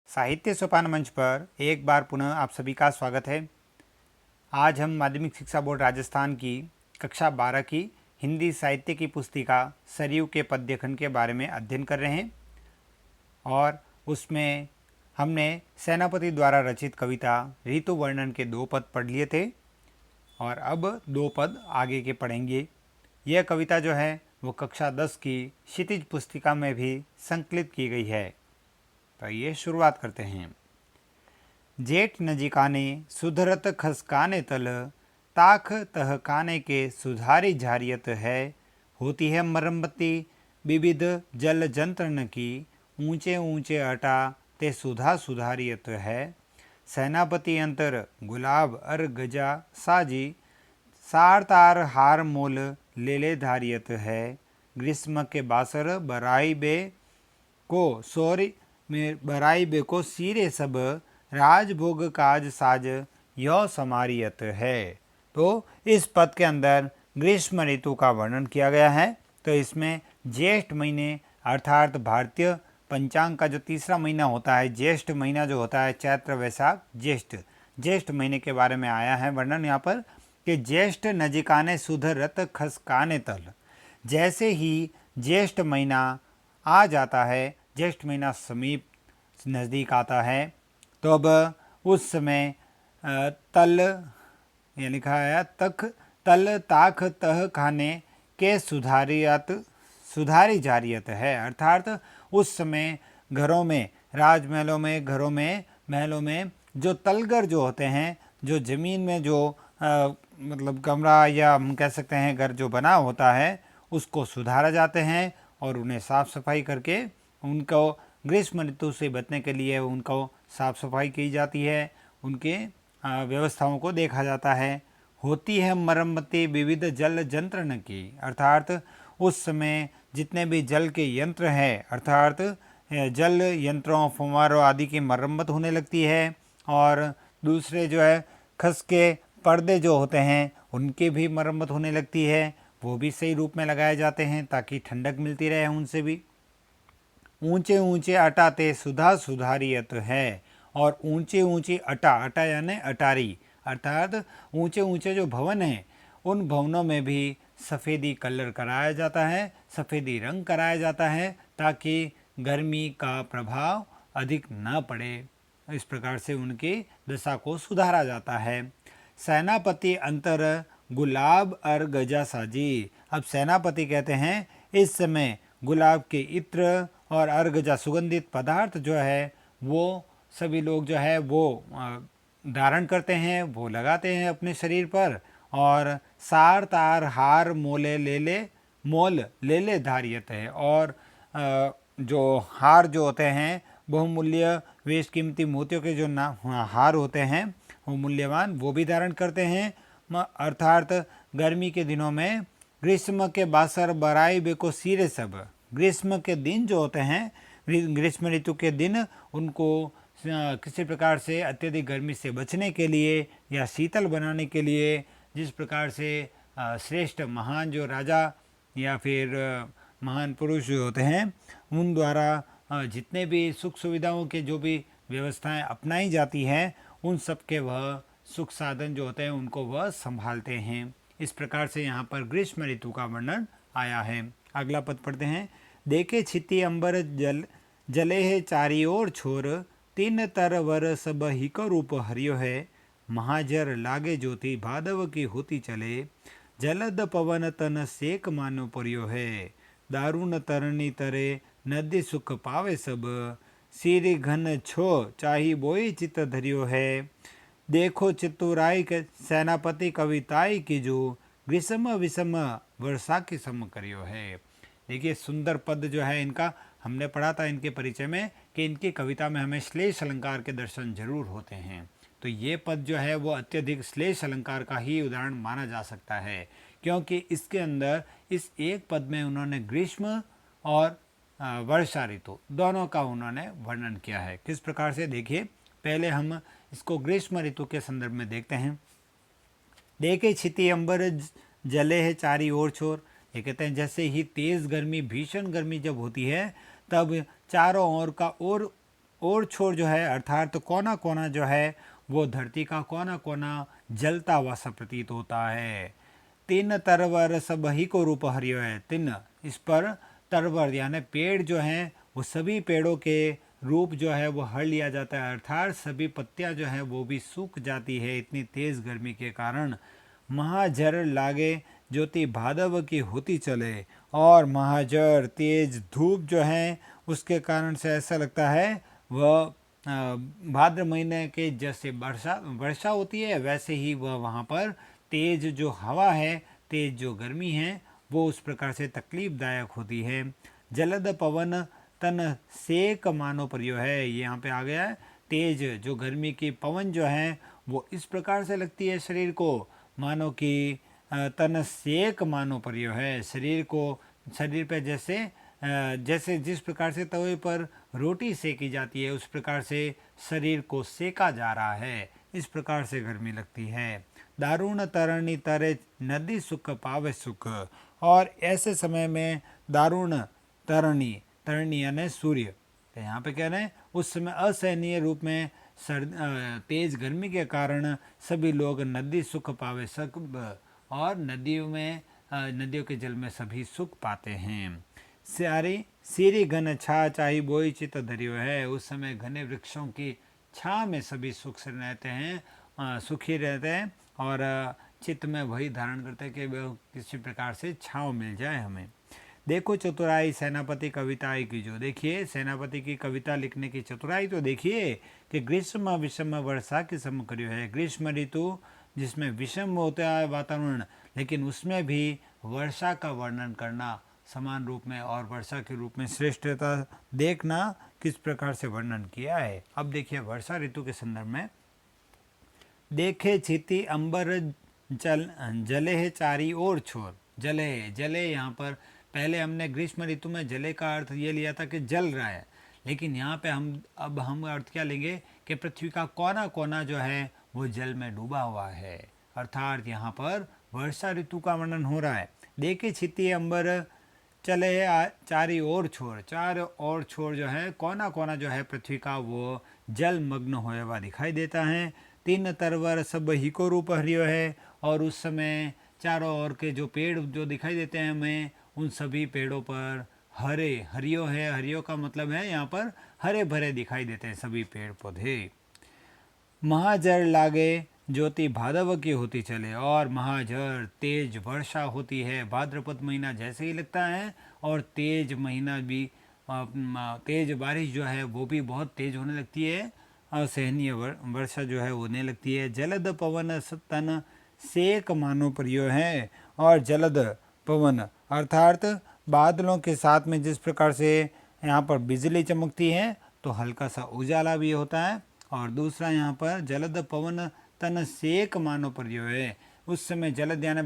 साहित्य सोपान मंच पर एक बार पुनः आप सभी का स्वागत है। आज हम माध्यमिक शिक्षा बोर्ड राजस्थान की कक्षा 12 की हिंदी साहित्य की पुस्तिका सरयू के पद्यखंड के बारे में अध्ययन कर रहे हैं और उसमें हमने सेनापति द्वारा रचित कविता ऋतु वर्णन के 2 पद पढ़ लिए थे और अब 2 पद आगे के पढ़ेंगे। यह कविता जो है वो कक्षा 10 की क्षितिज पुस्तिका में भी संकलित की गई है। तो ये शुरुआत करते हैं। जेठ नजिकाने सुधरत खसकाने तल, ताख तहकाने के सुधारी झारियत है। होती है मरम्मती विविध जल जंत्रन की, ऊंचे ऊंचे अटा ते सुधा सुधारियत है। सेनापति अंतर गुलाब अर गजा साजी, सार तार हार मोल ले ले धारियत है। ग्रीष्म के बासर बराई बे को सोरी में बराई बे को सीरे सब, राजभोग काज साज यो समारियत है। तो इस पद के अंदर ग्रीष्म ऋतु का वर्णन किया गया है। तो इसमें ज्येष्ठ महीने अर्थात भारतीय पंचांग का जो तीसरा महीना होता है, ज्येष्ठ महीना जो होता है, चैत्र वैशाख ज्येष्ठ महीने के बारे में आया है वर्णन यहाँ पर कि ज्येष्ठ नजिकाने सुधरत खसकाने तल। जैसे ही ज्येष्ठ महीना आ जाता है, ज्येष्ठ महीना समीप नज़दीक आता है, तो अब उस समय तल ये लिखा है तख तल ताख तह खाने के सुधारी जारियत है। अर्थात उस समय घरों में, राजमहलों में, घरों में, महलों में जो तलगर जो होते हैं, जो ज़मीन में जो मतलब कमरा या हम कह सकते हैं घर जो बना होता है, उसको सुधारा जाते हैं और उन्हें साफ़ सफाई करके उनको ग्रीष्म ऋतु से बचने के लिए उनको साफ़ सफाई की जाती है, उनके व्यवस्थाओं को देखा जाता है। होती है मरम्मती विविध जल जंत्रन की, अर्थात उस समय जितने भी जल के यंत्र हैं, अर्थात जल यंत्रों, फुव्वारों आदि की मरम्मत होने लगती है। और दूसरे जो है खस के पर्दे जो होते हैं उनकी भी मरम्मत होने लगती है, वो भी सही रूप में लगाए जाते हैं ताकि ठंडक मिलती रहे उनसे भी। ऊंचे ऊंचे अटा ते सुधा सुधारियत है, और ऊंचे ऊंचे अटा यानी अटारी, अर्थात ऊंचे ऊंचे जो भवन हैं उन भवनों में भी सफ़ेदी कलर कराया जाता है, सफ़ेदी रंग कराया जाता है ताकि गर्मी का प्रभाव अधिक न पड़े। इस प्रकार से उनकी दशा को सुधारा जाता है। सेनापति अंतर गुलाब अर गजा साजी। अब सेनापति कहते हैं इस समय गुलाब के इत्र और अर्गजा सुगंधित पदार्थ जो है वो सभी लोग जो है वो धारण करते हैं, वो लगाते हैं अपने शरीर पर। और सार तार हार मोले ले ले धारियत है, और जो हार जो होते हैं बहुमूल्य वेश कीमती मोतियों के जो हार होते हैं वो मूल्यवान, वो भी धारण करते हैं। अर्थात गर्मी के दिनों में ग्रीष्म के बासर बराई बेको सिरे सब, ग्रीष्म के दिन जो होते हैं, ग्रीष्म ऋतु के दिन उनको किसी प्रकार से अत्यधिक गर्मी से बचने के लिए या शीतल बनाने के लिए, जिस प्रकार से श्रेष्ठ महान जो राजा या फिर महान पुरुष जो होते हैं उन द्वारा जितने भी सुख सुविधाओं के जो भी व्यवस्थाएं अपनाई जाती हैं, उन सब के वह सुख साधन जो होते हैं उनको वह संभालते हैं। इस प्रकार से यहाँ पर ग्रीष्म ऋतु का वर्णन आया है। अगला पद पढ़ते हैं। देखे छिति अंबर जले है चारी ओर छोर, तीन तर वर सब हिको रूप हरियो है। महाजर लागे ज्योति भादव की होती चले, जलद पवन तन सेक मानो परियो है। दारुण तरणी तरे नदी सुख पावे सब, सिरी घन छो चाही बोई चित धरियो है। देखो चित्तुराई के सेनापति कविताई की जो, ग्रीष्म विषम वर्षा की सम करियो है। देखिए सुंदर पद जो है इनका हमने पढ़ा था इनके परिचय में कि इनकी कविता में हमें श्लेष अलंकार के दर्शन जरूर होते हैं। तो ये पद जो है वो अत्यधिक श्लेष अलंकार का ही उदाहरण माना जा सकता है, क्योंकि इसके अंदर इस एक पद में उन्होंने ग्रीष्म और वर्षा ऋतु दोनों का उन्होंने वर्णन किया है। किस प्रकार से, देखिए पहले हम इसको ग्रीष्म ऋतु के संदर्भ में देखते हैं। देखे छिति अंबर जले है चारी ओर छोर, ये कहते हैं जैसे ही तेज़ गर्मी, भीषण गर्मी जब होती है तब चारों ओर का और और छोर जो है अर्थात तो कोना कोना जो है वो धरती का कोना कोना जलता हुआ सा प्रतीत होता है। तीन तरवर सब ही को रूप हरियो है। तीन इस पर तरवर यानी पेड़ जो हैं वो सभी पेड़ों के रूप जो है वो हर लिया जाता है, अर्थात सभी पत्तियां जो है वो भी सूख जाती है इतनी तेज गर्मी के कारण। महाजर लागे ज्योति भादव की होती चले, और महाजर तेज धूप जो है उसके कारण से ऐसा लगता है वह भाद्र महीने के जैसे वर्षा वर्षा होती है वैसे ही वह वहाँ पर तेज जो हवा है, तेज जो गर्मी है वो उस प्रकार से तकलीफदायक होती है। जलद पवन तन सेक मानो परियो है, ये यहाँ पे आ गया है। तेज जो गर्मी की पवन जो है वो इस प्रकार से लगती है शरीर को मानो कि तन सेक मानो परियो है, शरीर को शरीर पे जैसे जिस प्रकार से तवे पर रोटी सेकी जाती है उस प्रकार से शरीर को सेका जा रहा है, इस प्रकार से गर्मी लगती है। दारुण तरणी तरे नदी सुख पावे सुख, और ऐसे समय में दारुण तरणी तरणी यानी सूर्य, तो यहाँ पे कह रहे हैं उस समय असहनीय रूप में तेज गर्मी के कारण सभी लोग नदी सुख पावे सुख, और नदियों के जल में सभी सुख पाते हैं। सारी सीरी घन छा चाही बोई चित धरियो है, उस समय घने वृक्षों की छा में सभी सुख से रहते हैं, सुखी रहते हैं, और चित्त में वही धारण करते हैं कि वह किसी प्रकार से छाँव मिल जाए हमें। देखो चतुराई सेनापति कविताई की, जो देखिए सेनापति की कविता लिखने की चतुराई तो देखिए कि ग्रीष्म विषम वर्षा की सम करियो है। ग्रीष्म ऋतु जिसमें विषम होता है वातावरण, लेकिन उसमें भी वर्षा का वर्णन करना समान रूप में और वर्षा के रूप में श्रेष्ठता देखना किस प्रकार से वर्णन किया है। अब देखिए वर्षा ऋतु के संदर्भ में, देखे छिति अंबर जले है चारी ओर छोर। जले यहाँ पर पहले हमने ग्रीष्म ऋतु में जले का अर्थ ये लिया था कि जल रहा है, लेकिन यहाँ पे हम अर्थ क्या लेंगे कि पृथ्वी का कोना कोना जो है वो जल में डूबा हुआ है, अर्थात यहाँ पर वर्षा ऋतु का वर्णन हो रहा है। देखे छिति अंबर चले चारी ओर छोर, चार और छोर जो है कोना कोना जो है पृथ्वी का वो जल मग्न होया हुआ दिखाई देता है। तीन तरवर सब ही को रूप हरियो है, और उस समय चारों ओर के जो पेड़ जो दिखाई देते हैं हमें उन सभी पेड़ों पर हरे हरियो है। हरियो का मतलब है यहाँ पर हरे भरे दिखाई देते हैं सभी पेड़ पौधे। महाजर लागे ज्योति भादव की होती चले, और महाजर तेज वर्षा होती है भाद्रपद महीना जैसे ही लगता है, और तेज महीना भी तेज बारिश जो है वो भी बहुत तेज होने लगती है, असहनीय वर्षा जो है होने लगती है। जलद पवन तन सेक मानो परियो है, और जलद पवन अर्थात बादलों के साथ में जिस प्रकार से यहाँ पर बिजली चमकती है तो हल्का सा उजाला भी होता है, और दूसरा यहाँ पर जलद पवन तन सेक मानो परियो है, उस समय जलद यानी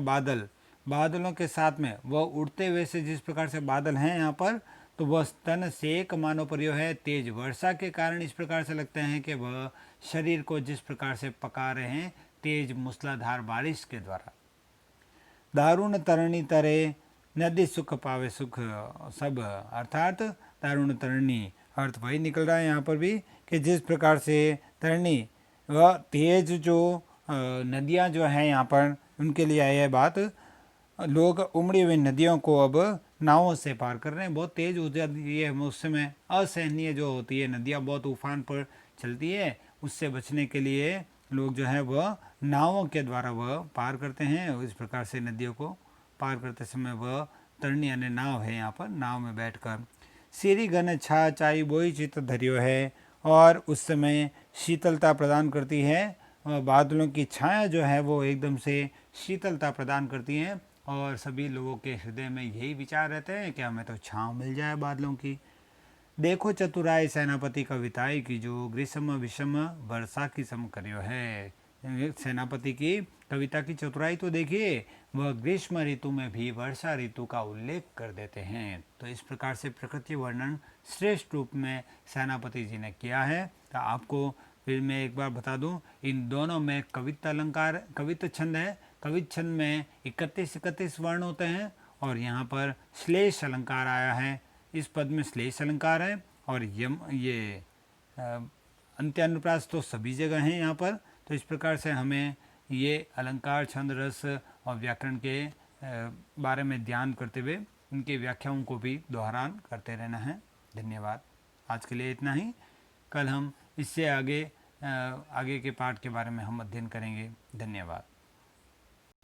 बादलों के साथ में वह उड़ते हुए से जिस प्रकार से बादल हैं यहाँ पर, तो वह तन सेक मानो परियो है। तेज वर्षा के कारण इस प्रकार से लगते हैं कि वह शरीर को जिस प्रकार से पका रहे हैं तेज मूसलाधार बारिश के द्वारा। दारुण तरणी तरे नदी सुख पावे सुख, सब अर्थात दारुण तरणी अर्थ वही निकल रहा है यहाँ पर भी कि जिस प्रकार से तरणी वह तेज जो नदियाँ जो हैं यहाँ पर उनके लिए आई है बात, लोग उमड़ी हुई नदियों को अब नावों से पार कर रहे हैं। बहुत तेज हो जाती है उस समय, असहनीय जो होती है नदियाँ बहुत उफान पर चलती है, उससे बचने के लिए लोग जो है वह नावों के द्वारा वह पार करते हैं। इस प्रकार से नदियों को पार करते समय वह तरणी यानी नाव है, यहाँ पर नाव में बैठकर सीरी घन छा चाई बोई चित धरियो है, और उस समय शीतलता प्रदान करती है। बादलों की छाया जो है वो एकदम से शीतलता प्रदान करती है, और सभी लोगों के हृदय में यही विचार रहते हैं कि हमें तो छाँव मिल जाए बादलों की। देखो चतुराई सेनापति कविताई की, जो ग्रीष्म विषम वर्षा की सम करियो है। सेनापति की कविता की चतुराई तो देखिए, वह ग्रीष्म ऋतु में भी वर्षा ऋतु का उल्लेख कर देते हैं। तो इस प्रकार से प्रकृति वर्णन श्रेष्ठ रूप में सेनापति जी ने किया है। तो आपको फिर मैं एक बार बता दूं, इन दोनों में कवित्त अलंकार कवित्त छंद है। कवित्त छंद में 31 वर्ण होते हैं, और यहाँ पर श्लेष अलंकार आया है। इस पद में श्लेष अलंकार है, और ये अंत्य अनुप्रास तो सभी जगह हैं यहाँ पर। तो इस प्रकार से हमें ये अलंकार, छंद, रस और व्याकरण के बारे में ध्यान करते हुए उनके व्याख्याओं को भी दोहरान करते रहना है। धन्यवाद। आज के लिए इतना ही। कल हम इससे आगे के पाठ के बारे में हम अध्ययन करेंगे। धन्यवाद।